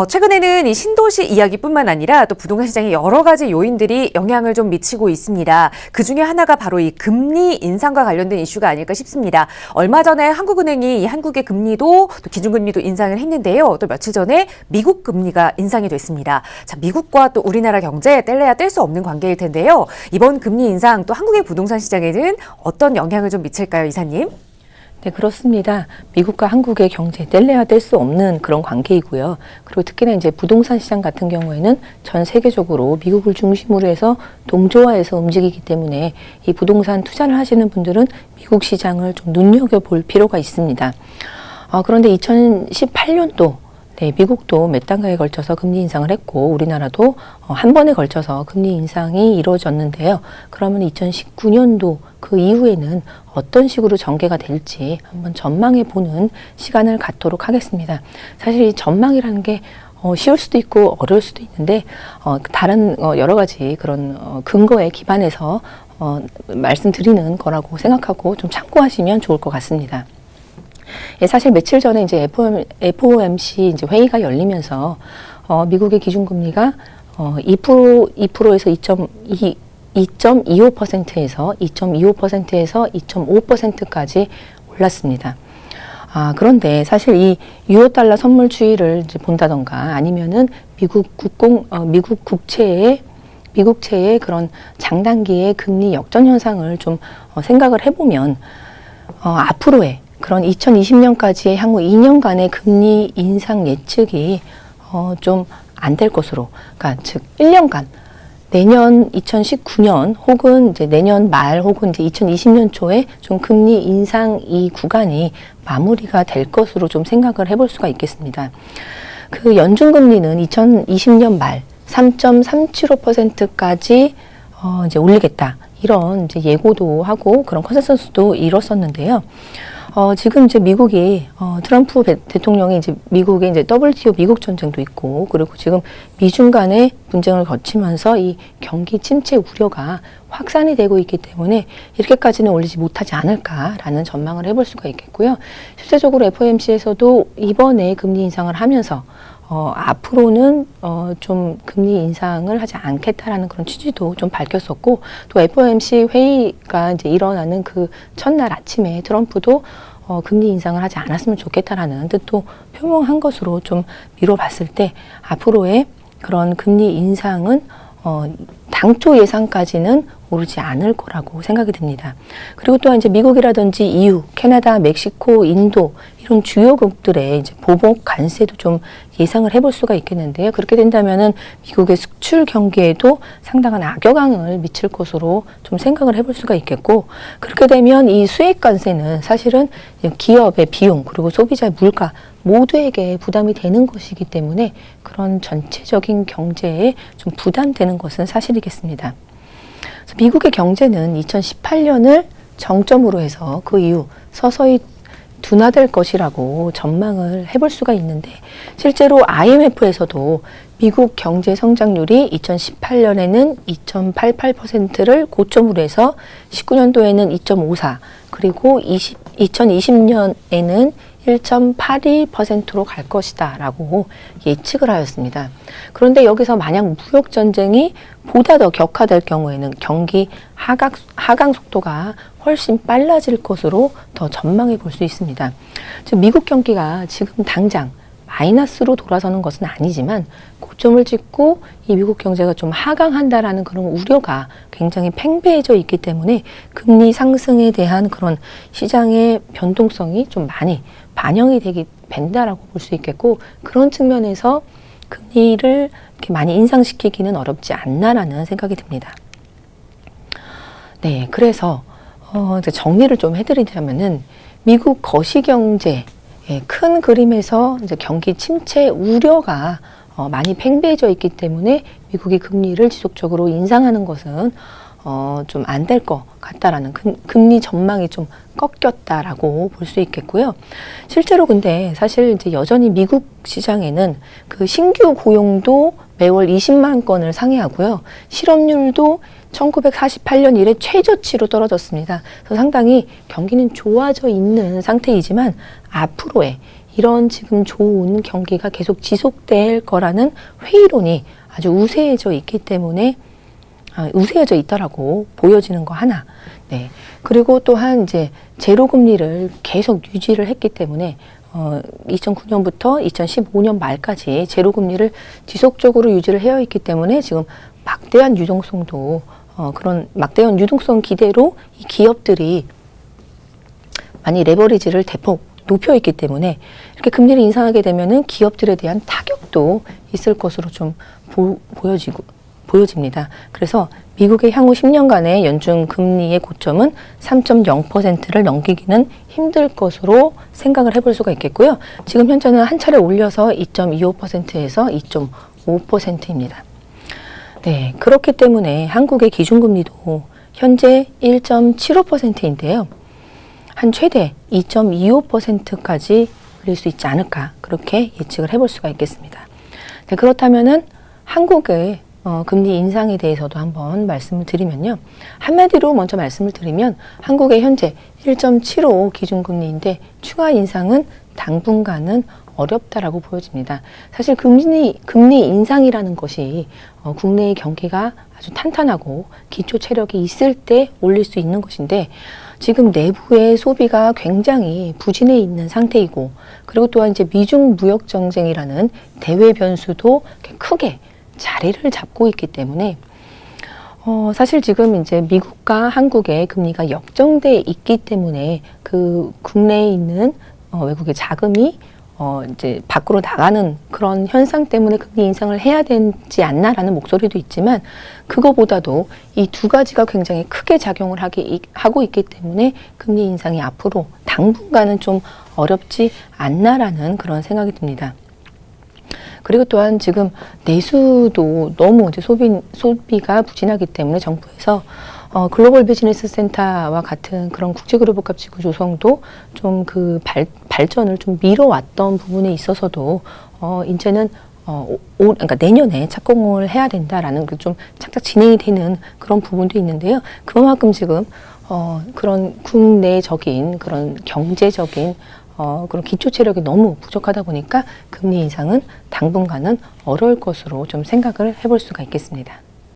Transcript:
최근에는 이 신도시 이야기뿐만 아니라 또 부동산 시장에 여러 가지 요인들이 영향을 좀 미치고 있습니다. 그중에 하나가 바로 이 금리 인상과 관련된 이슈가 아닐까 싶습니다. 얼마 전에 한국은행이 이 한국의 금리도 또 기준금리도 인상을 했는데요. 또 며칠 전에 미국 금리가 인상이 됐습니다. 자, 미국과 또 우리나라 경제 뗄래야 뗄 수 없는 관계일 텐데요. 이번 금리 인상 또 한국의 부동산 시장에는 어떤 영향을 좀 미칠까요, 이사님? 네, 그렇습니다. 미국과 한국의 경제 뗄래야 뗄 수 없는 그런 관계이고요. 그리고 특히나 이제 부동산 시장 같은 경우에는 전 세계적으로 미국을 중심으로 해서 동조화해서 움직이기 때문에 이 부동산 투자를 하시는 분들은 미국 시장을 좀 눈여겨볼 필요가 있습니다. 그런데 2018년도 네, 미국도 몇 단가에 걸쳐서 금리 인상을 했고 우리나라도 한 번에 걸쳐서 금리 인상이 이루어졌는데요. 그러면 2019년도 그 이후에는 어떤 식으로 전개가 될지 한번 전망해 보는 시간을 갖도록 하겠습니다. 사실 이 전망이라는 게 쉬울 수도 있고 어려울 수도 있는데 다른 여러 가지 그런 근거에 기반해서 말씀드리는 거라고 생각하고 좀 참고하시면 좋을 것 같습니다. 예, 사실 며칠 전에 이제 FOMC 이제 회의가 열리면서 미국의 기준금리가 2%에서 2.25%에서 2.25%까지 올랐습니다. 그런데 사실 이 유로 달러 선물 추이를 이제 본다던가 아니면은 미국 국채의 그런 장단기의 금리 역전 현상을 좀 생각을 해보면 앞으로의 그런 2020년까지의 향후 2년간의 금리 인상 예측이 좀 안 될 것으로, 그러니까 즉 1년간 내년 2019년 혹은 이제 내년 말 혹은 이제 2020년 초에 좀 금리 인상 이 구간이 마무리가 될 것으로 좀 생각을 해볼 수가 있겠습니다. 그 연준 금리는 2020년 말 3.375%까지 이제 올리겠다. 이런 이제 예고도 하고 그런 컨센서스도 이뤘었는데요. 지금 이제 미국이, 트럼프 대통령이 이제 미국의 이제 WTO 미국 전쟁도 있고, 그리고 지금 미중 간의 분쟁을 거치면서 이 경기 침체 우려가 확산이 되고 있기 때문에 이렇게까지는 올리지 못하지 않을까라는 전망을 해볼 수가 있겠고요. 실제적으로 FOMC에서도 이번에 금리 인상을 하면서 앞으로는 좀 금리 인상을 하지 않겠다라는 그런 취지도 좀 밝혔었고, 또 FOMC 회의가 이제 일어나는 그 첫날 아침에 트럼프도 금리 인상을 하지 않았으면 좋겠다라는 뜻도 표명한 것으로 좀 미뤄봤을 때 앞으로의 그런 금리 인상은 당초 예상까지는 오르지 않을 거라고 생각이 듭니다. 그리고 또한 이제 미국이라든지 EU, 캐나다, 멕시코, 인도 이런 주요국들의 이제 보복 관세도 좀 예상을 해볼 수가 있겠는데요. 그렇게 된다면은 미국의 수출 경기에도 상당한 악영향을 미칠 것으로 좀 생각을 해볼 수가 있겠고, 그렇게 되면 이 수입 관세는 사실은 기업의 비용 그리고 소비자의 물가 모두에게 부담이 되는 것이기 때문에 그런 전체적인 경제에 좀 부담되는 것은 사실이겠습니다. 그래서 미국의 경제는 2018년을 정점으로 해서 그 이후 서서히 둔화될 것이라고 전망을 해볼 수가 있는데, 실제로 IMF에서도 미국 경제 성장률이 2018년에는 2.88%를 고점으로 해서 19년도에는 2.54, 그리고 2020년에는 1.82%로 갈 것이다 라고 예측을 하였습니다. 그런데 여기서 만약 무역전쟁이 보다 더 격화될 경우에는 경기 하강 속도가 훨씬 빨라질 것으로 더 전망해 볼 수 있습니다. 즉 미국 경기가 지금 당장 마이너스로 돌아서는 것은 아니지만 고점을 찍고 이 미국 경제가 좀 하강한다라는 그런 우려가 굉장히 팽배해져 있기 때문에 금리 상승에 대한 그런 시장의 변동성이 좀 많이 반영이 된다라고 볼 수 있겠고, 그런 측면에서 금리를 이렇게 많이 인상시키기는 어렵지 않나라는 생각이 듭니다. 네, 그래서 이제 정리를 좀 해드리자면은 미국 거시경제 큰 그림에서 이제 경기 침체 우려가 많이 팽배해져 있기 때문에 미국이 금리를 지속적으로 인상하는 것은 좀 안 될 것 같다라는 금리 전망이 좀 꺾였다라고 볼 수 있겠고요. 실제로 근데 사실 이제 여전히 미국 시장에는 그 신규 고용도 매월 20만 건을 상회하고요. 실업률도 1948년 이래 최저치로 떨어졌습니다. 그래서 상당히 경기는 좋아져 있는 상태이지만 앞으로의 이런 지금 좋은 경기가 계속 지속될 거라는 회의론이 아주 우세해져 있기 때문에 우세해져 있다라고 보여지는 거 하나. 네. 그리고 또한 이제 제로 금리를 계속 유지를 했기 때문에 2009년부터 2015년 말까지 제로 금리를 지속적으로 유지를 해야 있기 때문에 지금 막대한 유동성도 그런 막대한 유동성 기대로 이 기업들이 많이 레버리지를 대폭 높여 있기 때문에 이렇게 금리를 인상하게 되면은 기업들에 대한 타격도 있을 것으로 좀 보여집니다. 그래서 미국의 향후 10년간의 연중 금리의 고점은 3.0%를 넘기기는 힘들 것으로 생각을 해볼 수가 있겠고요. 지금 현재는 한 차례 올려서 2.25%에서 2.5%입니다. 네, 그렇기 때문에 한국의 기준금리도 현재 1.75%인데요. 한 최대 2.25%까지 올릴 수 있지 않을까, 그렇게 예측을 해볼 수가 있겠습니다. 네, 그렇다면은 한국의 금리 인상에 대해서도 한번 말씀을 드리면요. 한마디로 먼저 말씀을 드리면 한국의 현재 1.75 기준금리인데 추가 인상은 당분간은 어렵다라고 보여집니다. 사실 금리 인상이라는 것이 국내의 경기가 아주 탄탄하고 기초 체력이 있을 때 올릴 수 있는 것인데 지금 내부의 소비가 굉장히 부진해 있는 상태이고 그리고 또한 이제 미중 무역 정쟁이라는 대외 변수도 크게 자리를 잡고 있기 때문에 사실 지금 이제 미국과 한국의 금리가 역정돼 있기 때문에 그 국내에 있는 외국의 자금이 이제 밖으로 나가는 그런 현상 때문에 금리 인상을 해야 되지 않나라는 목소리도 있지만 그거보다도 이 두 가지가 굉장히 크게 작용을 하고 있기 때문에 금리 인상이 앞으로 당분간은 좀 어렵지 않나라는 그런 생각이 듭니다. 그리고 또한 지금 내수도 너무 이제 소비가 부진하기 때문에 정부에서 글로벌 비즈니스 센터와 같은 그런 국제그룹업값 지구 조성도 좀 그 발전을 좀 미뤄왔던 부분에 있어서도 이제는 그러니까 내년에 착공을 해야 된다라는 그 좀 착착 진행이 되는 그런 부분도 있는데요. 그만큼 지금 그런 국내적인 그런 경제적인 그런 기초 체력이 너무 부족하다 보니까 금리 인상은 당분간은 어려울 것으로 좀 생각을 해볼 수가 있겠습니다.